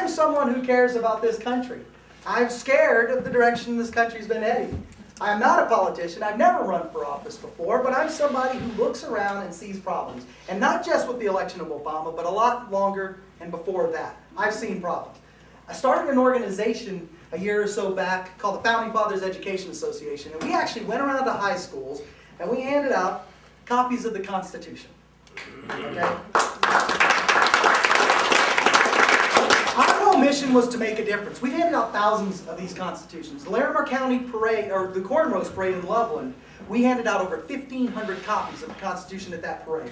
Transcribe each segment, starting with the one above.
am someone who cares about this country. I'm scared of the direction this country's been heading. I'm not a politician. I've never run for office before, but I'm somebody who looks around and sees problems. And not just with the election of Obama, but a lot longer and before that. I've seen problems. I started an organization a year or so back called the Founding Fathers Education Association. And we actually went around to high schools and we handed out copies of the Constitution. Okay? Our whole mission was to make a difference. We've handed out thousands of these constitutions. The Larimer County Parade, or the Corn Roast Parade in Loveland, we handed out over 1,500 copies of the Constitution at that parade.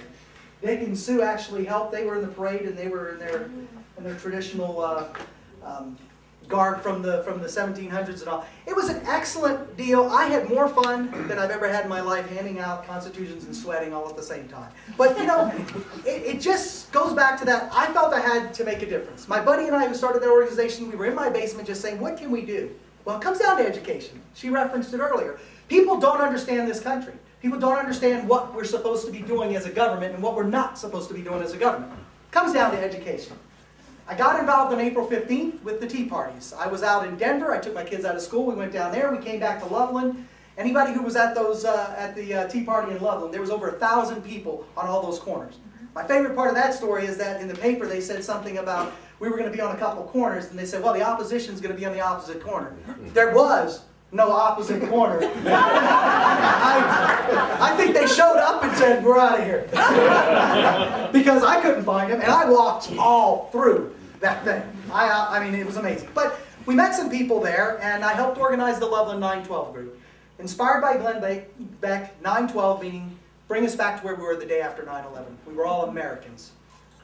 Nick and Sue actually helped. They were in the parade and they were in their traditional garb from the 1700s and all. It was an excellent deal. I had more fun than I've ever had in my life handing out constitutions and sweating all at the same time. But you know, it just goes back to that. I felt I had to make a difference. My buddy and I who started that organization, we were in my basement just saying, what can we do? Well, it comes down to education. She referenced it earlier. People don't understand this country. People don't understand what we're supposed to be doing as a government and what we're not supposed to be doing as a government. It comes down to education. I got involved on April 15th with the Tea Parties. I was out in Denver. I took my kids out of school. We went down there. We came back to Loveland. Anybody who was at the Tea Party in Loveland, there was over 1,000 people on all those corners. My favorite part of that story is that in the paper they said something about we were going to be on a couple corners, and they said, well, the opposition's going to be on the opposite corner. There was no opposite corner. I think they showed up and said, we're out of here. Because I couldn't find him, and I walked all through that thing. I mean, it was amazing. But we met some people there, and I helped organize the Loveland 912 group. Inspired by Glenn Beck, 912 meaning bring us back to where we were the day after 9/11. We were all Americans.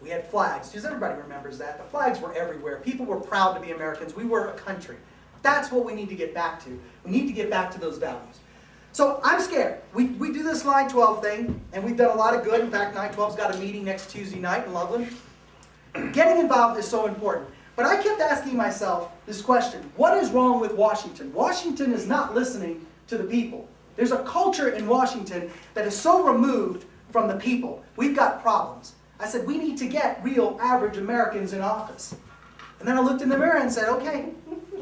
We had flags, because everybody remembers that. The flags were everywhere. People were proud to be Americans. We were a country. That's what we need to get back to. We need to get back to those values. So I'm scared. We do this 912 thing, and we've done a lot of good. In fact, 912's got a meeting next Tuesday night in Loveland. Getting involved is so important. But I kept asking myself this question: what is wrong with Washington? Washington is not listening to the people. There's a culture in Washington that is so removed from the people. We've got problems. I said, we need to get real average Americans in office. And then I looked in the mirror and said, okay,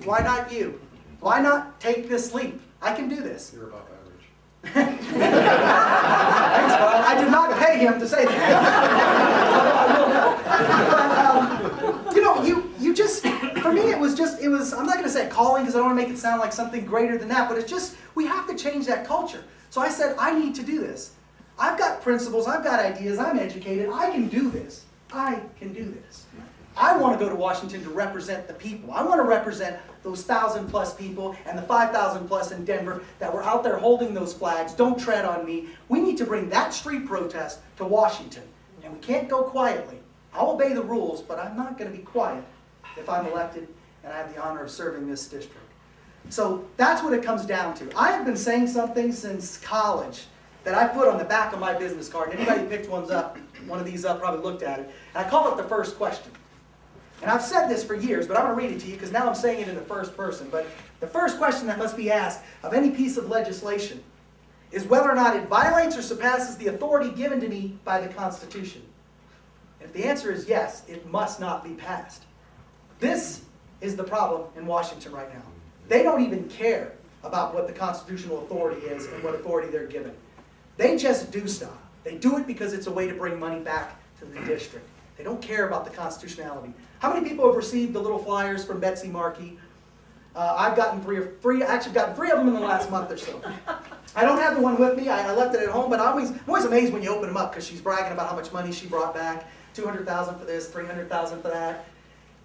why not you? Why not take this leap? I can do this. You're above average. Thanks, Carl. I did not pay him to say that. But, you know, you just, for me it was, I'm not going to say a calling because I don't want to make it sound like something greater than that, but it's just, we have to change that culture. So I said, I need to do this. I've got principles, I've got ideas, I'm educated, I can do this. I can do this. I want to go to Washington to represent the people. I want to represent those 1,000+ people and the 5,000+ in Denver that were out there holding those flags. Don't tread on me. We need to bring that street protest to Washington. And we can't go quietly. I'll obey the rules, but I'm not going to be quiet if I'm elected and I have the honor of serving this district. So that's what it comes down to. I have been saying something since college that I put on the back of my business card. Anybody who picked one of these up probably looked at it. And I call it the first question. And I've said this for years, but I'm going to read it to you because now I'm saying it in the first person. But the first question that must be asked of any piece of legislation is whether or not it violates or surpasses the authority given to me by the Constitution. If the answer is yes, it must not be passed. This is the problem in Washington right now. They don't even care about what the constitutional authority is and what authority they're given. They just do stuff. They do it because it's a way to bring money back to the district. They don't care about the constitutionality. How many people have received the little flyers from Betsy Markey? I've gotten three. Actually gotten 3 of them in the last month or so. I don't have the one with me. I left it at home, but I'm always amazed when you open them up because she's bragging about how much money she brought back. $200,000 for this, $300,000 for that.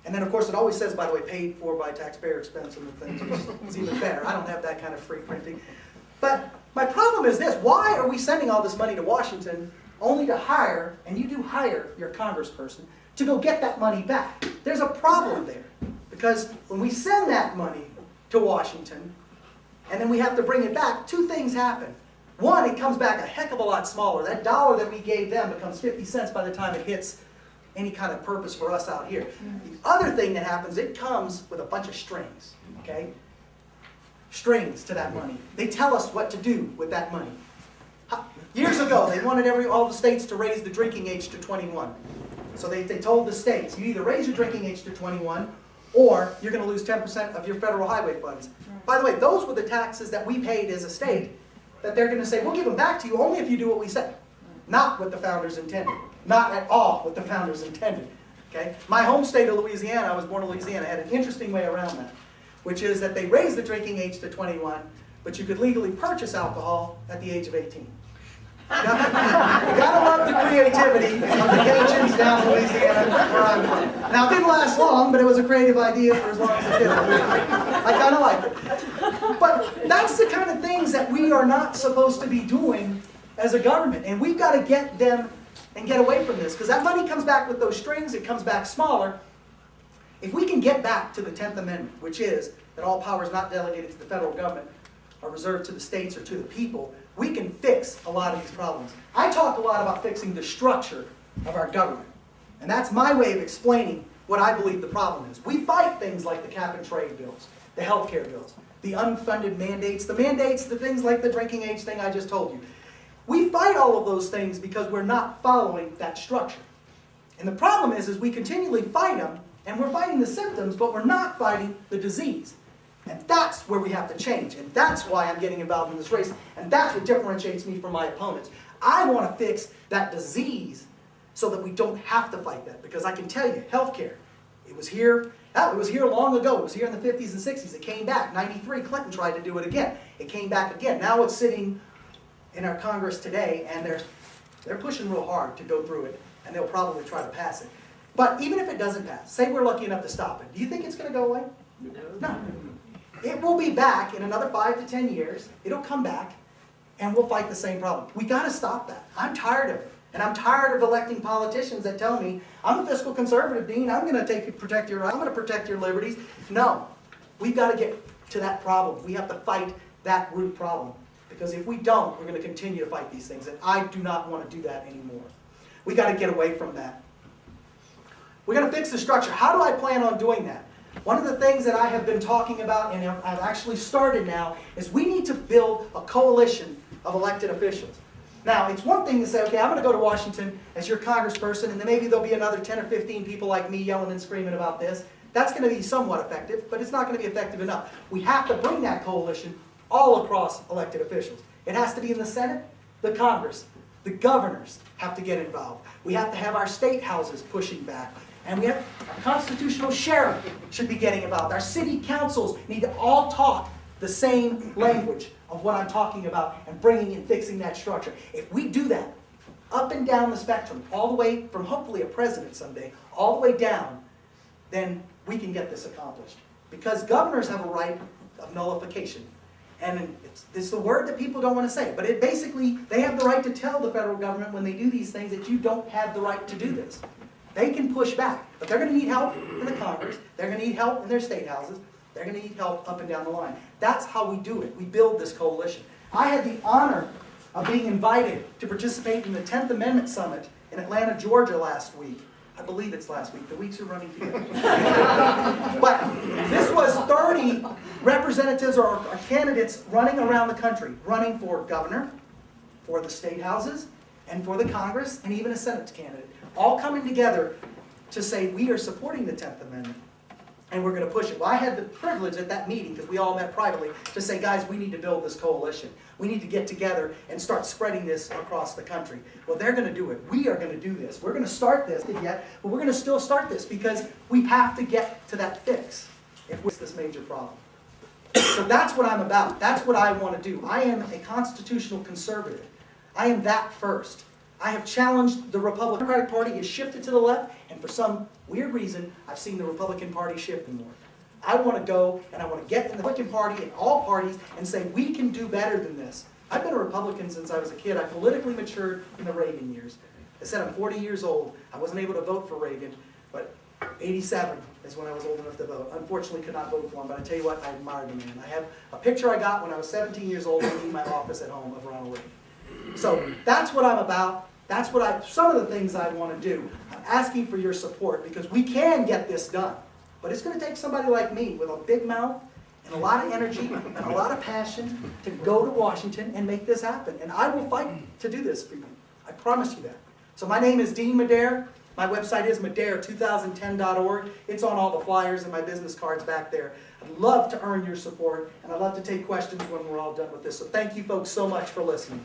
And then, of course, it always says, by the way, paid for by taxpayer expense and the things. It's even better. I don't have that kind of free printing. But my problem is this. Why are we sending all this money to Washington only to hire, and you do hire your congressperson, to go get that money back? There's a problem there. Because when we send that money to Washington, and then we have to bring it back, 2 things happen. One, it comes back a heck of a lot smaller. That dollar that we gave them becomes 50 cents by the time it hits any kind of purpose for us out here. The other thing that happens, it comes with a bunch of strings, okay? Strings to that money. They tell us what to do with that money. Years ago, they wanted all the states to raise the drinking age to 21. So they told the states, you either raise your drinking age to 21, or you're going to lose 10% of your federal highway funds. By the way, those were the taxes that we paid as a state that they're going to say, we'll give them back to you only if you do what we say. Not what the founders intended. Not at all what the founders intended. Okay? My home state of Louisiana, I was born in Louisiana, had an interesting way around that, which is that they raised the drinking age to 21, but you could legally purchase alcohol at the age of 18. You gotta love the creativity of the Cajuns down in Louisiana where I'm from. Now, it didn't last long, but it was a creative idea for as long as it did. I kind of like it. But that's the kind of things that we are not supposed to be doing as a government. And we've got to get them and get away from this. Because that money comes back with those strings. It comes back smaller. If we can get back to the 10th Amendment, which is that all powers not delegated to the federal government are reserved to the states or to the people, we can fix a lot of these problems. I talk a lot about fixing the structure of our government. And that's my way of explaining what I believe the problem is. We fight things like the cap and trade bills, the health care bills, the unfunded mandates, the things like the drinking age thing I just told you. We fight all of those things because we're not following that structure. And the problem is we continually fight them, and we're fighting the symptoms, but we're not fighting the disease. And that's where we have to change. And that's why I'm getting involved in this race. And that's what differentiates me from my opponents. I want to fix that disease so that we don't have to fight that. Because I can tell you, healthcare, it was here long ago. It was here in the 50s and 60s. It came back. 93, Clinton tried to do it again. It came back again. Now it's sitting in our Congress today, and they're pushing real hard to go through it. And they'll probably try to pass it. But even if it doesn't pass, say we're lucky enough to stop it, do you think it's going to go away? No. It will be back in another 5 to 10 years. It'll come back, and we'll fight the same problem. We got to stop that. I'm tired of it. And I'm tired of electing politicians that tell me, I'm a fiscal conservative, Dean. I'm going to protect your rights. I'm going to protect your liberties. No. We've got to get to that problem. We have to fight that root problem. Because if we don't, we're going to continue to fight these things. And I do not want to do that anymore. We've got to get away from that. We're going to fix the structure. How do I plan on doing that? One of the things that I have been talking about, and I've actually started now, is we need to build a coalition of elected officials. Now, it's one thing to say, okay, I'm going to go to Washington as your congressperson, and then maybe there'll be another 10 or 15 people like me yelling and screaming about this. That's going to be somewhat effective, but it's not going to be effective enough. We have to bring that coalition all across elected officials. It has to be in the Senate, the Congress, the governors have to get involved. We have to have our state houses pushing back. And we have our constitutional sheriff should be getting involved. Our city councils need to all talk the same language of what I'm talking about and bringing and fixing that structure. If we do that, up and down the spectrum, all the way from hopefully a president someday, all the way down, then we can get this accomplished. Because governors have a right of nullification. And it's the word that people don't want to say. But it basically, they have the right to tell the federal government when they do these things that you don't have the right to do this. They can push back, but they're going to need help in the Congress. They're going to need help in their state houses. They're going to need help up and down the line. That's how we do it. We build this coalition. I had the honor of being invited to participate in the 10th Amendment Summit in Atlanta, Georgia last week. I believe it's last week. The weeks are running together. But this was 30 representatives or candidates running around the country, running for governor, for the state houses, and for the Congress, and even a Senate candidate. All coming together to say we are supporting the 10th Amendment and we're going to push it. Well, I had the privilege at that meeting, because we all met privately, to say, guys, we need to build this coalition. We need to get together and start spreading this across the country. Well, they're going to do it. We are going to do this. We're going to start this yet, but we're going to still start this because we have to get to that fix if we fix this major problem. So that's what I'm about. That's what I want to do. I am a constitutional conservative. I am that first. I have challenged the Republican Party has shifted to the left, and for some weird reason, I've seen the Republican Party shifting more. I want to go and I want to get in the Republican Party and all parties and say we can do better than this. I've been a Republican since I was a kid. I politically matured in the Reagan years. I said I'm 40 years old. I wasn't able to vote for Reagan, but 87 is when I was old enough to vote. Unfortunately, could not vote for him, but I tell you what, I admire the man. I have a picture I got when I was 17 years old in my office at home of Ronald Reagan. So that's what I'm about. That's what some of the things I want to do. I'm asking for your support because we can get this done. But it's going to take somebody like me with a big mouth and a lot of energy and a lot of passion to go to Washington and make this happen. And I will fight to do this for you. I promise you that. So my name is Dean Madere. My website is madere2010.org. It's on all the flyers and my business cards back there. I'd love to earn your support, and I'd love to take questions when we're all done with this. So thank you folks so much for listening.